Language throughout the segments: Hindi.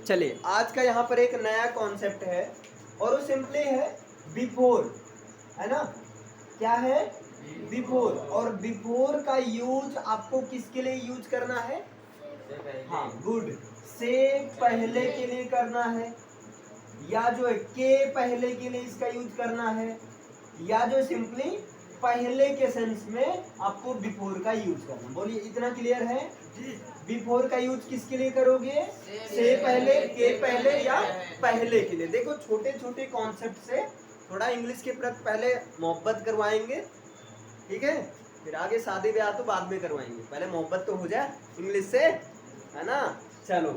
चलिए आज का यहाँ पर एक नया कॉन्सेप्ट है और वो सिंपली है बिफोर, है ना। क्या है? बिफोर। और बिफोर का यूज आपको किसके लिए यूज करना है? हाँ, गुड। से पहले के लिए करना है, या जो है के पहले के लिए इसका यूज करना है, या जो सिंपली पहले के सेंस में आपको बिफोर का यूज करना। बोलिए, इतना क्लियर है? बिफोर का यूज किसके लिए करोगे? से पहले, के पहले या पहले के लिए। देखो, छोटे छोटे कॉन्सेप्ट से थोड़ा इंग्लिश के प्रति पहले मोहब्बत करवाएंगे, ठीक है। फिर आगे शादी ब्याह तो बाद में करवाएंगे, पहले मोहब्बत तो हो जाए इंग्लिश से, है ना। चलो,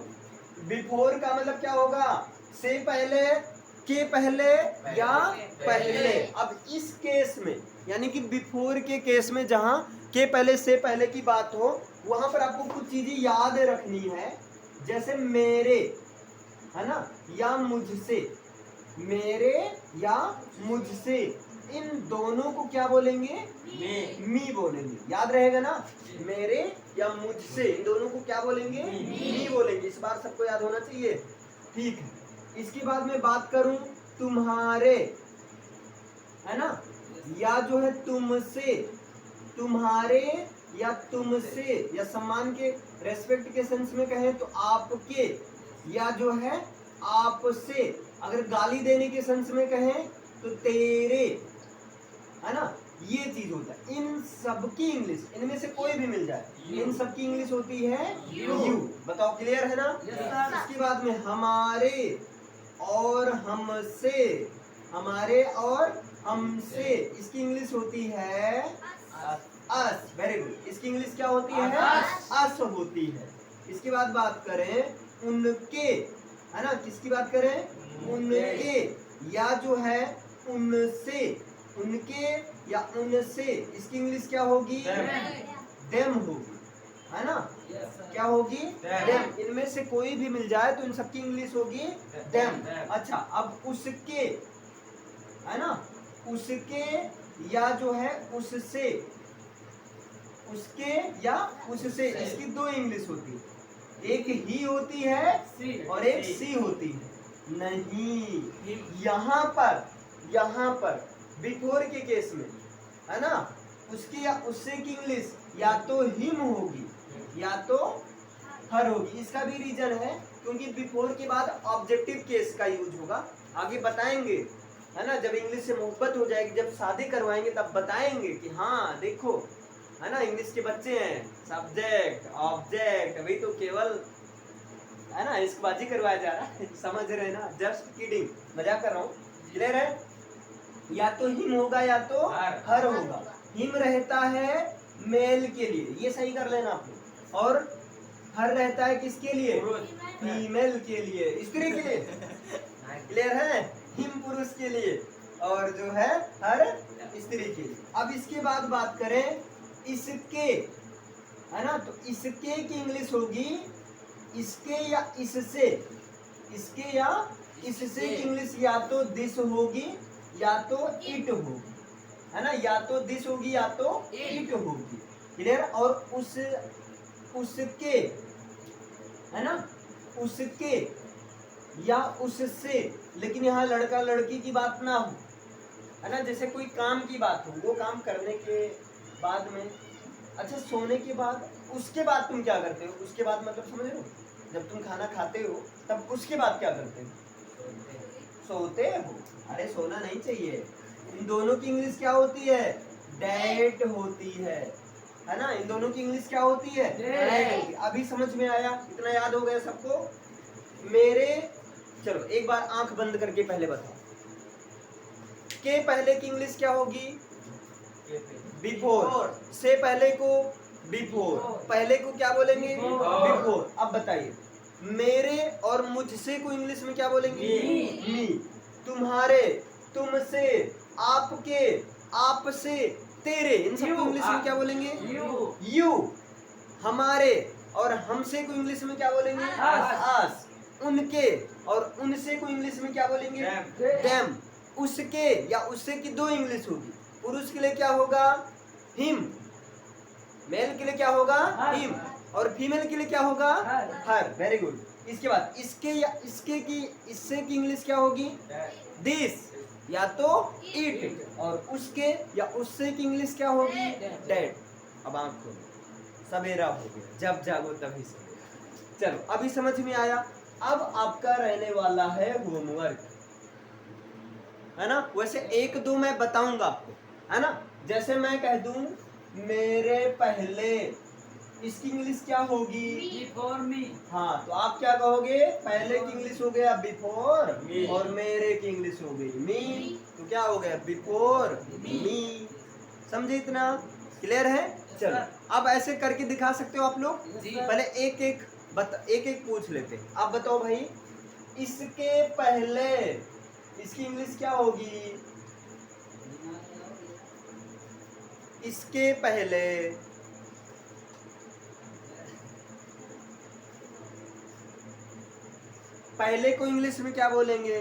बिफोर का मतलब क्या होगा? से पहले, के पहले या पहले। अब इस केस में यानी कि बिफोर के केस में जहां के पहले से पहले की बात हो, वहां पर आपको कुछ चीजें याद रखनी है, जैसे मेरे, है ना, या मुझसे। मेरे या मुझसे, इन दोनों को क्या बोलेंगे? मी बोलेंगे। याद रहेगा ना? मेरे या मुझसे, इन दोनों को क्या बोलेंगे? मी बोलेंगे। इस बार सबको याद होना चाहिए, ठीक है। इसके बाद मैं बात करूं तुम्हारे, है ना, या जो है तुमसे। तुम्हारे या तुमसे, या सम्मान के रेस्पेक्ट के सेंस में कहें तो आपके, या जो है आपसे। अगर गाली देने के सेंस में कहें तो तेरे, है ना। ये चीज होता है। इन सबकी इंग्लिश, इनमें से कोई भी मिल जाए, इन सबकी इंग्लिश होती है यू। बताओ, क्लियर है ना? इसके बाद में हमारे और हमसे। हमारे और हमसे, इसकी इंग्लिश होती है अस। Very good. इसकी इंग्लिश क्या होती है? अस होती है। इसके बाद बात करें उनके, है ना। किसकी बात करें? उनके, या जो है उनसे। उनके या उनसे, इसकी इंग्लिश क्या होगी? देम होगी, है ना। क्या होगी? देम। इनमें से कोई भी मिल जाए तो इन सबकी इंग्लिश होगी देम। अच्छा, अब उसके, है ना, उसके या जो है उससे। उसके या उससे, इसकी दो इंग्लिश होती है, एक ही होती है और एक सी होती है। नहीं, यहाँ पर बिफोर के केस में, है ना, उसकी या उससे की इंग्लिश या तो हिम होगी या तो हर होगी। इसका भी रीजन है क्योंकि बिफोर के बाद ऑब्जेक्टिव केस का यूज होगा। आगे बताएंगे, है ना, जब इंग्लिश से मोहब्बत हो जाएगी, जब शादी करवाएंगे तब बताएंगे कि हाँ देखो, है ना, इंग्लिश के बच्चे हैं, सब्जेक्ट ऑब्जेक्ट, अभी तो केवल, है ना, इश्कबाजी करवाया जा रहा है। समझ रहे हैं ना? जस्ट किडिंग, मजाक कर रहा हूँ। क्लियर है? या तो हिम होगा या तो हर होगा। हिम रहता है मेल के लिए, ये सही कर लेना आपने, और हर रहता है किसके लिए? फीमेल के लिए, स्त्री के लिए। क्लियर है? हिम पुरुष के लिए और जो है हर स्त्री के लिए। अब इसके बाद बात करें इसके, है ना, तो इसके की इंग्लिश होगी इसके या इससे। इसके या इससे की इंग्लिश या तो दिस होगी या तो इट होगी, है ना, या तो दिस होगी या तो इट होगी। क्लियर? और उसके, है ना, उसके या उससे, लेकिन यहाँ लड़का लड़की की बात ना हो, है ना। जैसे कोई काम की बात हो, वो काम करने के बाद में, अच्छा सोने के बाद, उसके बाद तुम क्या करते हो? उसके बाद मतलब समझ रहे हो? जब तुम खाना खाते हो तब उसके बाद क्या करते हो? सोते हो। अरे सोना नहीं चाहिए। इन दोनों की इंग्लिश क्या होती है? डेट होती है ना। इन दोनों की इंग्लिश क्या होती है? डेट। अभी समझ में आया? इतना याद हो गया सबको? मेरे, चलो एक बार आंख बंद करके पहले बताओ, के पहले की इंग्लिश क्या होगी? बिफोर। से पहले को बिफोर, पहले को क्या बोलेंगे? बिफोर। अब बताइए, मेरे और मुझसे को इंग्लिश में क्या बोलेंगे? मी। तुम्हारे, तुमसे, आपके, आपसे, तेरे, इन सबको इंग्लिश में क्या बोलेंगे? यू। हमारे और हमसे को इंग्लिश में क्या बोलेंगे? अस। उनके और उनसे को इंग्लिश में क्या बोलेंगे? देम। उसके या उससे की दो इंग्लिश होगी। पुरुष के लिए क्या होगा? हिम, मेल के लिए क्या होगा? हिम। और फीमेल के लिए क्या होगा? हर। हर। Very good. इसके बाद इसके या इसके की इससे की इंग्लिश क्या होगी? दिस या तो इट, और उसके या उससे की इंग्लिश क्या होगी? डेड। अब आंख खोलो, सवेरा हो गया, जब जागो तभी सवेरा। चलो अभी समझ में आया। अब आपका रहने वाला है होमवर्क, है ना? वैसे एक दो मैं बताऊंगा आपको, है ना? जैसे मैं कह दूं मेरे पहले, इसकी इंग्लिश क्या होगी? Before me. हाँ, तो आप क्या कहोगे? पहले की इंग्लिश हो गया बिफोर, और मेरे की इंग्लिश हो गई मी, तो क्या हो गया? Before me. समझे? इतना क्लियर है? चलो अब ऐसे करके दिखा सकते हो आप लोग। पहले एक एक पूछ लेते हैं। आप बताओ भाई, इसके पहले इसकी इंग्लिश क्या होगी? इसके पहले पहले को इंग्लिश में क्या बोलेंगे?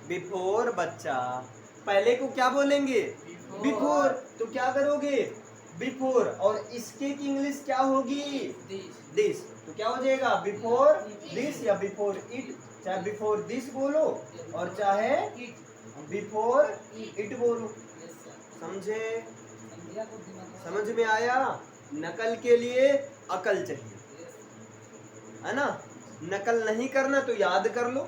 बिफोर। बच्चा, पहले को क्या बोलेंगे? बिफोर। तो क्या करोगे? बिफोर। और इसके की इंग्लिश क्या होगी? दिस। तो क्या हो जाएगा? बिफोर दिस या बिफोर इट। चाहे बिफोर दिस बोलो और चाहे बिफोर इट बोलो। समझे? समझ में आया? नकल के लिए अकल चाहिए, है ना? नकल नहीं करना तो याद कर लो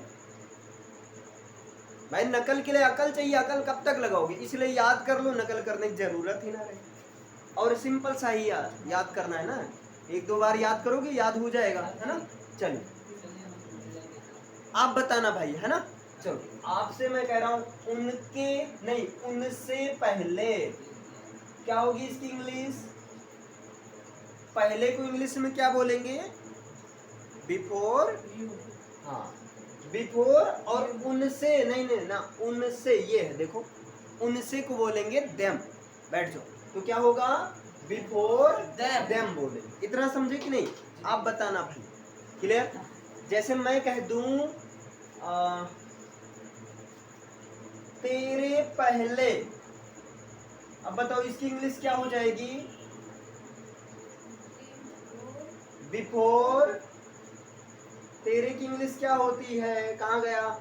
भाई। नकल के लिए अकल चाहिए, अकल कब तक लगाओगे? इसलिए याद कर लो, नकल करने की जरूरत ही ना रहे। और सिंपल सा ही याद करना है ना, एक दो बार याद करोगे याद हो जाएगा, है ना? चलिए आप बताना भाई, है ना? चलो आपसे मैं कह रहा हूं उनके नहीं, उनसे पहले क्या होगी इसकी इंग्लिश? पहले को इंग्लिश में क्या बोलेंगे? बिफोर। हाँ, बिफोर। और उनसे नहीं नहीं ना, उनसे ये है देखो, उनसे को बोलेंगे देम। बैठ जाओ। तो क्या होगा? बिफोर देम बोलेंगे। इतना समझे कि नहीं? आप बताना भाई। क्लियर? जैसे मैं कह दूं तेरे पहले, अब बताओ इसकी इंग्लिश क्या हो जाएगी? बिफोर। तेरे की इंग्लिश क्या होती है? कहाँ गया?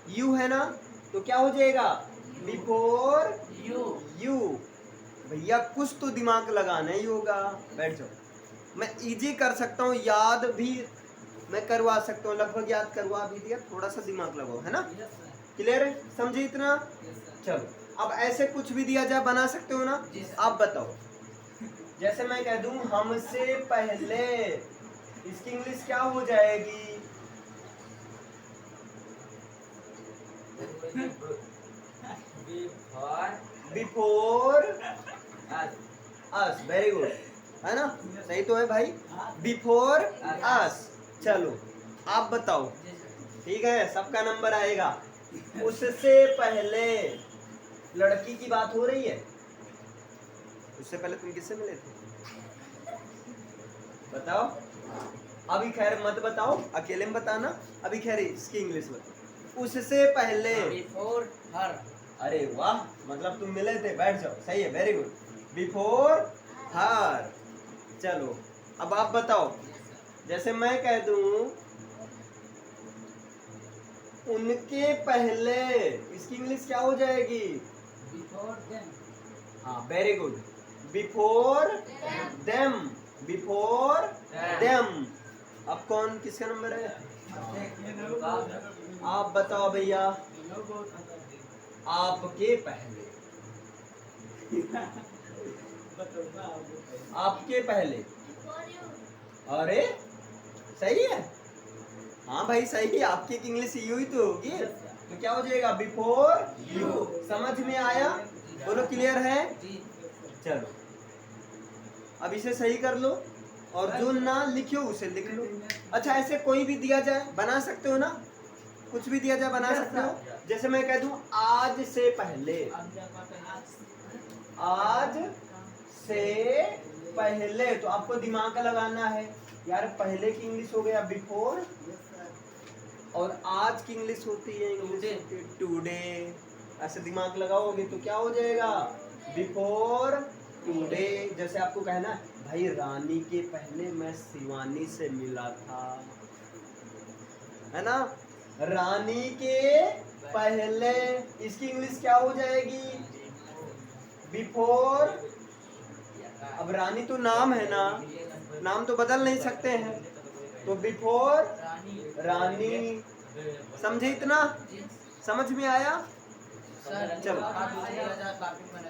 यू है ना? तो क्या हो जाएगा? Before you. भैया कुछ तो दिमाग लगाना ही होगा। बैठ जाओ। मैं इजी कर सकता हूँ, याद भी मैं करवा सकता हूँ, लगभग याद करवा भी दिया। थोड़ा सा दिमाग लगाओ, है ना? क्लियर है? समझे इतना? चलो अब ऐसे कुछ भी दिया जाए बना सकते हो ना? आप बताओ। जैसे मैं कह दूं हमसे पहले, इसकी इंग्लिश क्या हो जाएगी? Before us. वेरी गुड, है ना? सही तो है भाई, बिफोर अस। चलो आप बताओ। ठीक है, सबका नंबर आएगा। उससे पहले, लड़की की बात हो रही है। उससे पहले तुम किससे मिले थे? बताओ। अभी खैर मत बताओ, अकेले में बताना। अभी खैर इसकी इंग्लिश बताओ। उससे पहले, बिफोर हर। अरे वाह, मतलब तुम मिले थे। बैठ जाओ, सही है, वेरी गुड। Before her. चलो अब आप बताओ। जैसे मैं कह दूं उनके पहले, इसकी इंग्लिश क्या हो जाएगी? Before them. हाँ, very good. Before them. Before them. अब कौन, किसका नंबर है? आप बताओ भैया। आपके पहले। आपके पहले। अरे सही है। हाँ भाई सही है, आपकी इंग्लिश यू ही तो होगी। तो क्या हो जाएगा? Before you. समझ में आया? बोलो क्लियर है? चलो अब इसे सही कर लो, और जो ना लिखो उसे लिख लो। अच्छा ऐसे कोई भी दिया जाए बना सकते हो ना? कुछ भी दिया जाए बना सकते हो। जैसे मैं कह दूं आज से पहले। आज से पहले, तो आपको दिमाग का लगाना है यार। पहले की इंग्लिश हो गया बिफोर, और आज की इंग्लिश होती है टुडे। ऐसे दिमाग लगाओगे तो क्या हो जाएगा? बिफोर टुडे, जैसे आपको कहना है भाई रानी के पहले मैं शिवानी से मिला था, है ना। रानी के पहले, इसकी इंग्लिश क्या हो जाएगी? बिफोर। अब रानी तो नाम है ना, नाम तो बदल नहीं सकते हैं, तो बिफोर रानी। समझे इतना? समझ में आया? सर चलो। आप दूसरी बात बाकी में